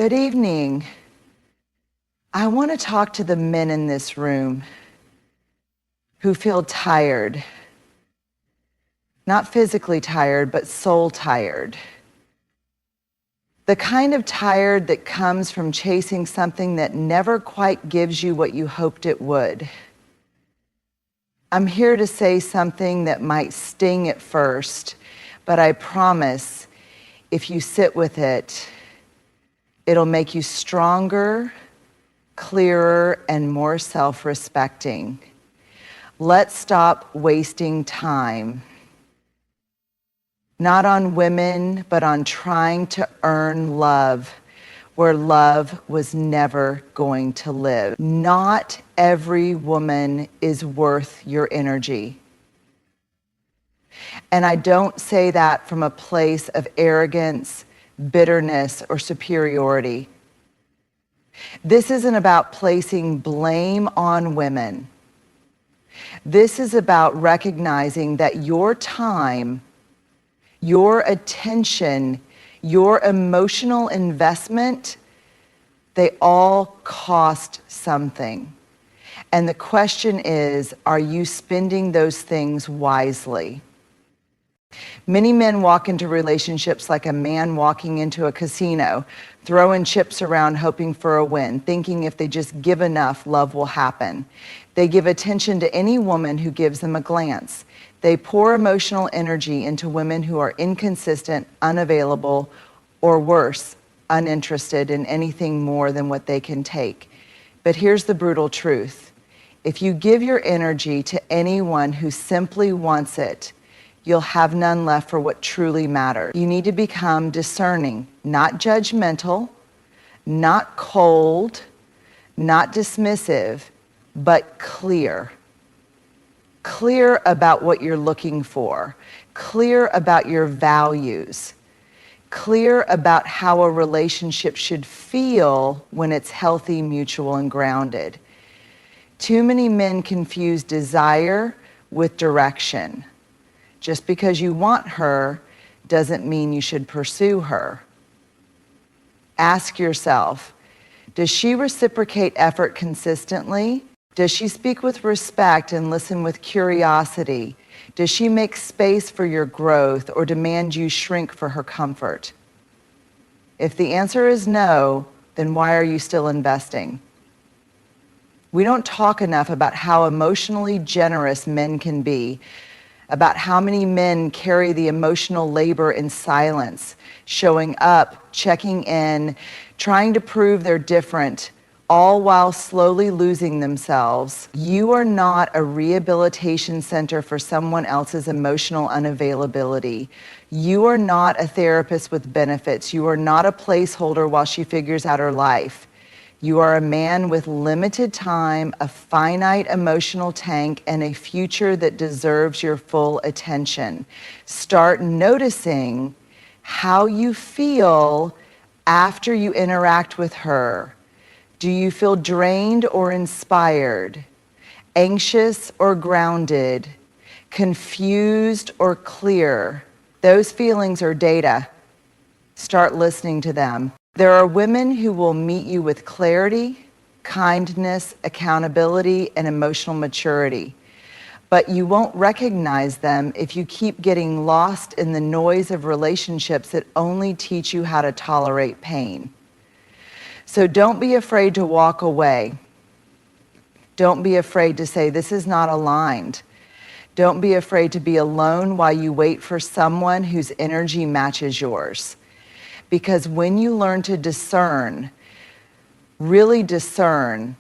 Good evening. I want to talk to the men in this room who feel tired. Not physically tired, but soul tired. The kind of tired that comes from chasing something that never quite gives you what you hoped it would. I'm here to say something that might sting at first, but I promise if you sit with it, it'll make you stronger, clearer, and more self-respecting. Let's stop wasting time. Not on women, but on trying to earn love where love was never going to live. Not every woman is worth your energy. And I don't say that from a place of arrogance, bitterness, or superiority. This isn't about placing blame on women. This is about recognizing that your time, your attention, your emotional investment, they all cost something. And the question is, are you spending those things wisely? Many men walk into relationships like a man walking into a casino, throwing chips around hoping for a win, thinking if they just give enough, love will happen. They give attention to any woman who gives them a glance. They pour emotional energy into women who are inconsistent, unavailable, or worse, uninterested in anything more than what they can take. But here's the brutal truth. If you give your energy to anyone who simply wants it, you'll have none left for what truly matters. You need to become discerning, not judgmental, not cold, not dismissive, but clear. Clear about what you're looking for, clear about your values, clear about how a relationship should feel when it's healthy, mutual, and grounded. Too many men confuse desire with direction. Just because you want her doesn't mean you should pursue her. Ask yourself, does she reciprocate effort consistently? Does she speak with respect and listen with curiosity? Does she make space for your growth or demand you shrink for her comfort? If the answer is no, then why are you still investing? We don't talk enough about how emotionally generous men can be, about how many men carry the emotional labor in silence, showing up, checking in, trying to prove they're different, all while slowly losing themselves. You are not a rehabilitation center for someone else's emotional unavailability. You are not a therapist with benefits. You are not a placeholder while she figures out her life. You are a man with limited time, a finite emotional tank, and a future that deserves your full attention. Start noticing how you feel after you interact with her. Do you feel drained or inspired? Anxious or grounded? Confused or clear? Those feelings are data. Start listening to them. There are women who will meet you with clarity, kindness, accountability, and emotional maturity. But you won't recognize them if you keep getting lost in the noise of relationships that only teach you how to tolerate pain. So don't be afraid to walk away. Don't be afraid to say, this is not aligned. Don't be afraid to be alone while you wait for someone whose energy matches yours. Because when you learn to discern, really discern,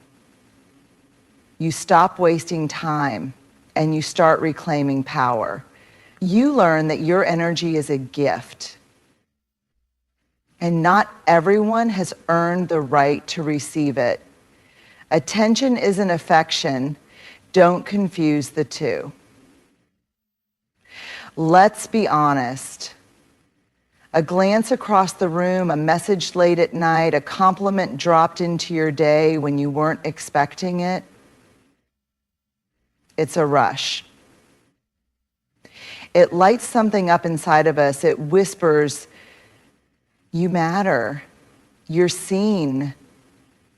you stop wasting time and you start reclaiming power. You learn that your energy is a gift. And not everyone has earned the right to receive it. Attention isn't affection. Don't confuse the two. Let's be honest. A glance across the room, a message late at night, a compliment dropped into your day when you weren't expecting it. It's a rush. It lights something up inside of us. It whispers, you matter. You're seen.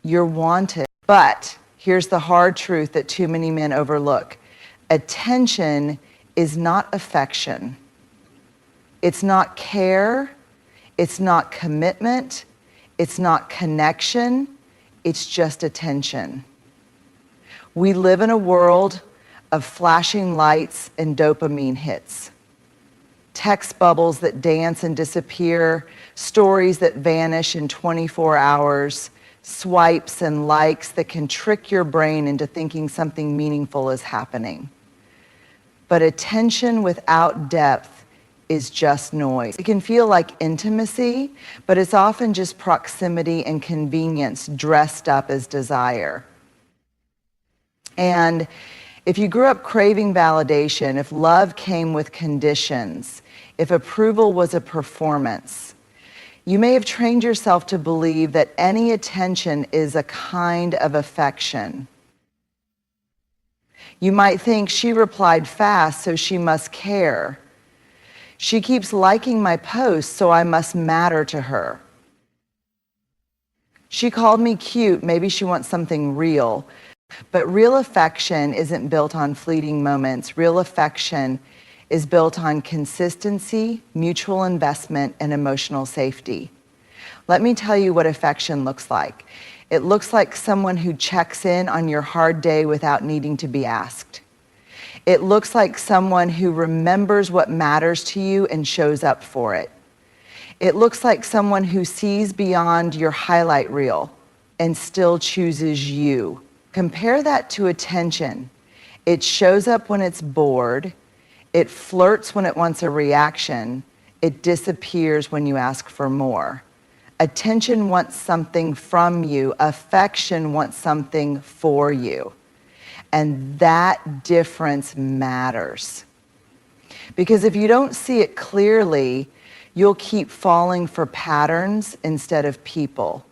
You're wanted. But here's the hard truth that too many men overlook. Attention is not affection. It's not care. It's not commitment. It's not connection. It's just attention. We live in a world of flashing lights and dopamine hits. Text bubbles that dance and disappear, stories that vanish in 24 hours, swipes and likes that can trick your brain into thinking something meaningful is happening. But attention without depth is just noise. It can feel like intimacy, but it's often just proximity and convenience dressed up as desire. And if you grew up craving validation, if love came with conditions, if approval was a performance, you may have trained yourself to believe that any attention is a kind of affection. You might think she replied fast, so she must care. She keeps liking my posts, so I must matter to her. She called me cute, maybe she wants something real. But real affection isn't built on fleeting moments. Real affection is built on consistency, mutual investment, and emotional safety. Let me tell you what affection looks like. It looks like someone who checks in on your hard day without needing to be asked. It looks like someone who remembers what matters to you and shows up for it. It looks like someone who sees beyond your highlight reel and still chooses you. Compare that to attention. It shows up when it's bored. It flirts when it wants a reaction. It disappears when you ask for more. Attention wants something from you. Affection wants something for you. And that difference matters. Because if you don't see it clearly, you'll keep falling for patterns instead of people.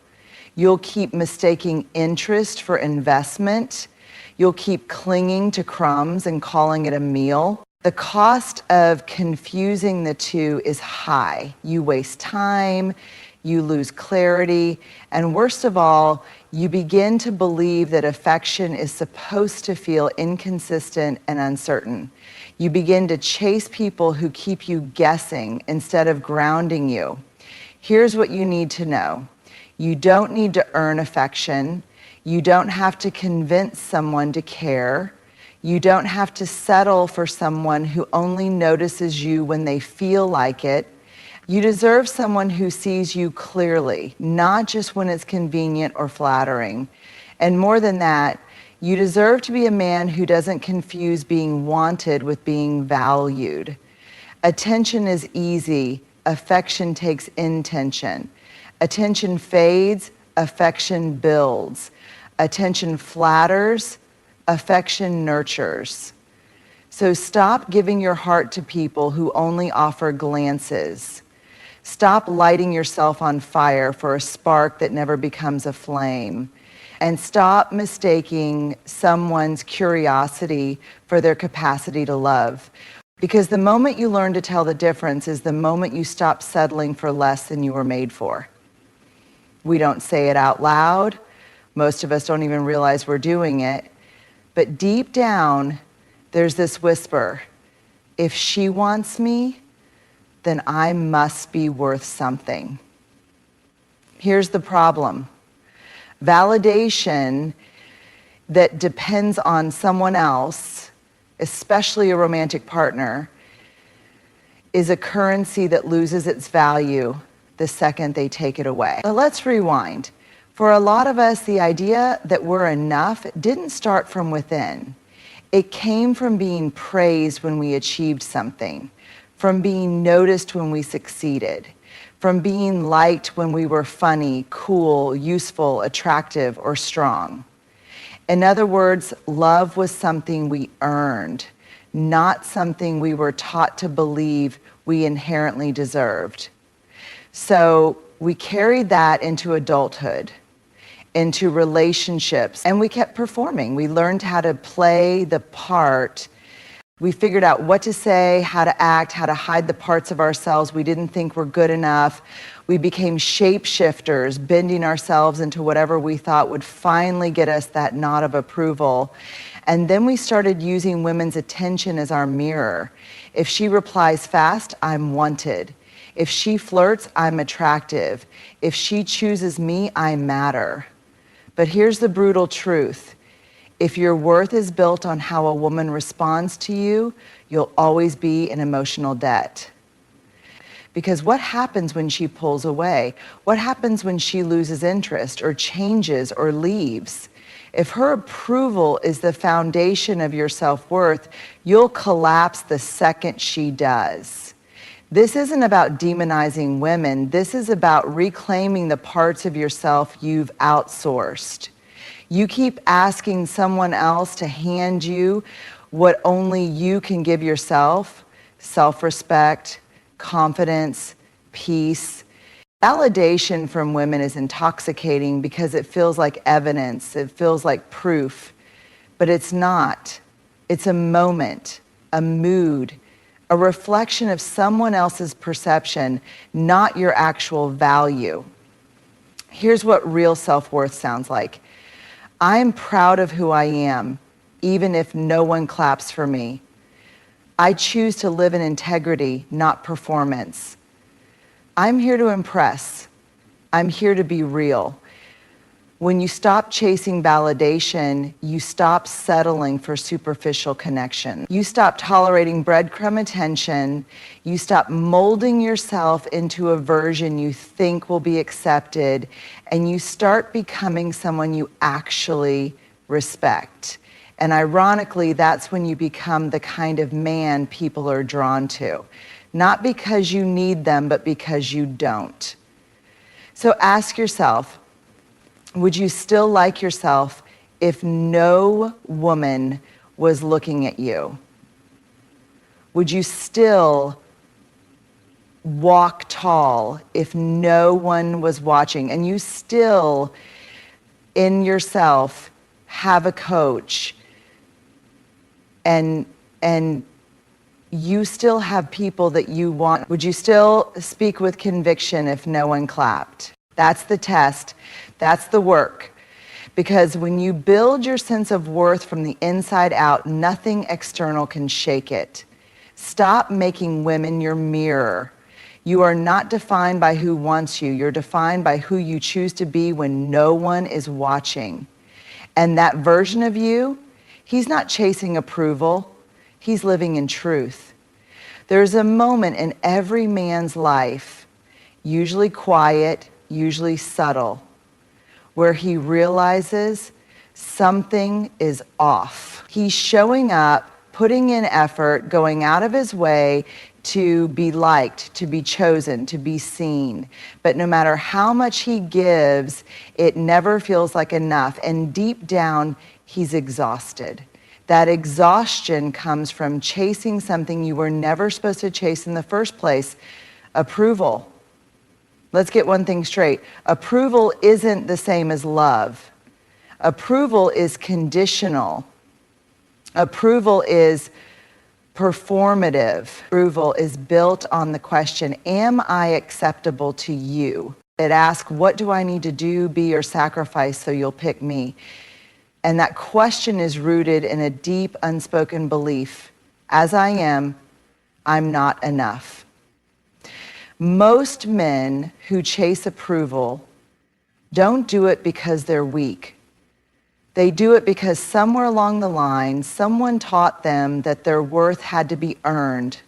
You'll keep mistaking interest for investment. You'll keep clinging to crumbs and calling it a meal. The cost of confusing the two is high. You waste time, you lose clarity, and worst of all, you begin to believe that affection is supposed to feel inconsistent and uncertain. You begin to chase people who keep you guessing instead of grounding you. Here's what you need to know. You don't need to earn affection. You don't have to convince someone to care. You don't have to settle for someone who only notices you when they feel like it. You deserve someone who sees you clearly, not just when it's convenient or flattering. And more than that, you deserve to be a man who doesn't confuse being wanted with being valued. Attention is easy. Affection takes intention. Attention fades, affection builds. Attention flatters, affection nurtures. So stop giving your heart to people who only offer glances. Stop lighting yourself on fire for a spark that never becomes a flame. And stop mistaking someone's curiosity for their capacity to love. Because the moment you learn to tell the difference is the moment you stop settling for less than you were made for. We don't say it out loud. Most of us don't even realize we're doing it. But deep down, there's this whisper. If she wants me, then I must be worth something. Here's the problem. Validation that depends on someone else, especially a romantic partner, is a currency that loses its value the second they take it away. So let's rewind. For a lot of us, the idea that we're enough didn't start from within. It came from being praised when we achieved something, from being noticed when we succeeded, from being liked when we were funny, cool, useful, attractive, or strong. In other words, love was something we earned, not something we were taught to believe we inherently deserved. So we carried that into adulthood, into relationships, and we kept performing. We learned how to play the part We figured out what to say, how to act, how to hide the parts of ourselves we didn't think were good enough. We became shapeshifters, bending ourselves into whatever we thought would finally get us that nod of approval. And then we started using women's attention as our mirror. If she replies fast, I'm wanted. If she flirts, I'm attractive. If she chooses me, I matter. But here's the brutal truth. If your worth is built on how a woman responds to you, you'll always be in emotional debt. Because what happens when she pulls away? What happens when she loses interest or changes or leaves? If her approval is the foundation of your self-worth, you'll collapse the second she does. This isn't about demonizing women. This is about reclaiming the parts of yourself you've outsourced. You keep asking someone else to hand you what only you can give yourself: self-respect, confidence, peace. Validation from women is intoxicating because it feels like evidence, it feels like proof, but it's not. It's a moment, a mood, a reflection of someone else's perception, not your actual value. Here's what real self-worth sounds like. I'm proud of who I am, even if no one claps for me. I choose to live in integrity, not performance. I'm here to impress. I'm here to be real. When you stop chasing validation, you stop settling for superficial connection. You stop tolerating breadcrumb attention. You stop molding yourself into a version you think will be accepted, and you start becoming someone you actually respect. And ironically, that's when you become the kind of man people are drawn to. Not because you need them, but because you don't. So ask yourself, would you still like yourself if no woman was looking at you? Would you still walk tall if no one was watching, and you still, in yourself, have a coach, and you still have people that you want? Would you still speak with conviction if no one clapped? That's the test. That's the work. Because when you build your sense of worth from the inside out, nothing external can shake it. Stop making women your mirror. You are not defined by who wants you. You're defined by who you choose to be when no one is watching. And that version of you, he's not chasing approval. He's living in truth. There's a moment in every man's life, usually quiet, usually subtle, where he realizes something is off. He's showing up, putting in effort, going out of his way to be liked, to be chosen, to be seen. But no matter how much he gives, it never feels like enough. And deep down, he's exhausted. That exhaustion comes from chasing something you were never supposed to chase in the first place: approval. Let's get one thing straight. Approval isn't the same as love. Approval is conditional. Approval is performative. Approval is built on the question, am I acceptable to you? It asks, what do I need to do, be, or sacrifice so you'll pick me? And that question is rooted in a deep, unspoken belief. As I am, I'm not enough. Most men who chase approval don't do it because they're weak. They do it because somewhere along the line, someone taught them that their worth had to be earned.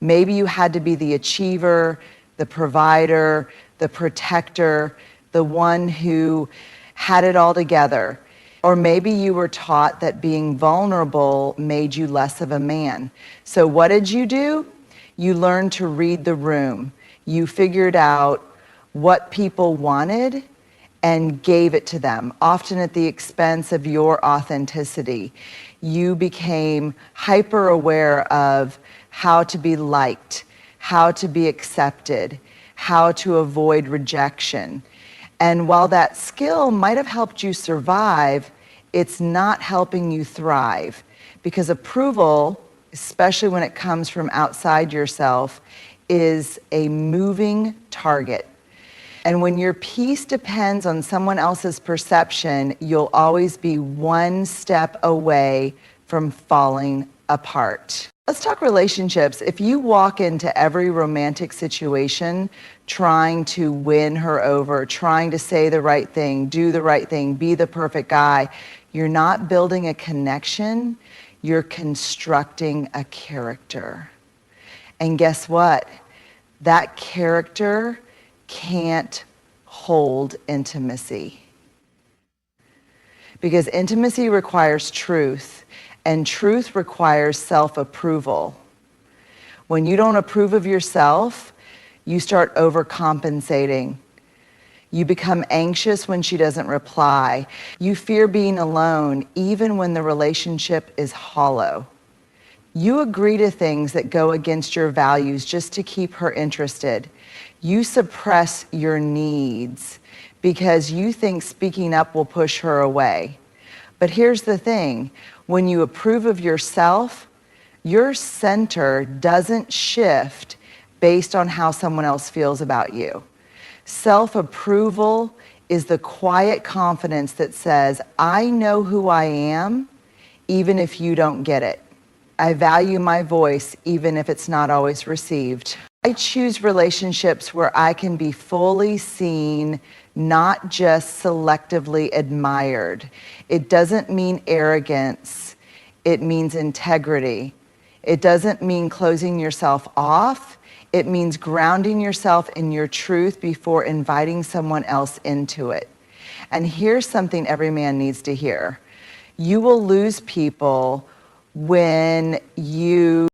Maybe you had to be the achiever, the provider, the protector, the one who had it all together. Or maybe you were taught that being vulnerable made you less of a man. So what did you do? You learned to read the room. You figured out what people wanted and gave it to them, often at the expense of your authenticity. You became hyper aware of how to be liked, how to be accepted, how to avoid rejection. And while that skill might have helped you survive, it's not helping you thrive, because approval especially when it comes from outside yourself, is a moving target. And when your peace depends on someone else's perception, you'll always be one step away from falling apart. Let's talk relationships. If you walk into every romantic situation trying to win her over, trying to say the right thing, do the right thing, be the perfect guy, you're not building a connection, you're constructing a character. And guess what? That character can't hold intimacy. Because intimacy requires truth, and truth requires self-approval. When you don't approve of yourself, you start overcompensating. You become anxious when she doesn't reply. You fear being alone, even when the relationship is hollow. You agree to things that go against your values just to keep her interested. You suppress your needs because you think speaking up will push her away. But here's the thing, when you approve of yourself, your center doesn't shift based on how someone else feels about you. Self-approval is the quiet confidence that says, I know who I am, even if you don't get it. I value my voice, even if it's not always received. I choose relationships where I can be fully seen, not just selectively admired. It doesn't mean arrogance. It means integrity. It doesn't mean closing yourself off. It means grounding yourself in your truth before inviting someone else into it. And here's something every man needs to hear. You will lose people when you